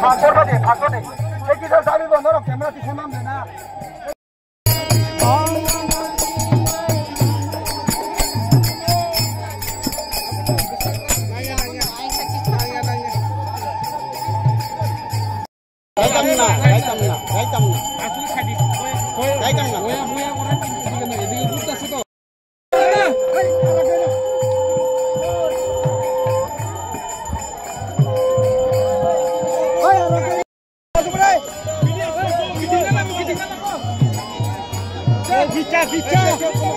করবা দে ফাঁকো নেই এই কি স্যার চাবি বন্ধ রাখ ক্যামেরা পিছনে নাম দে না গাইতাম না আসলে খাদি গাইতাম না বয়া বয়া করে এদিকে না এদিকে ঘুরতাছে তো Bicha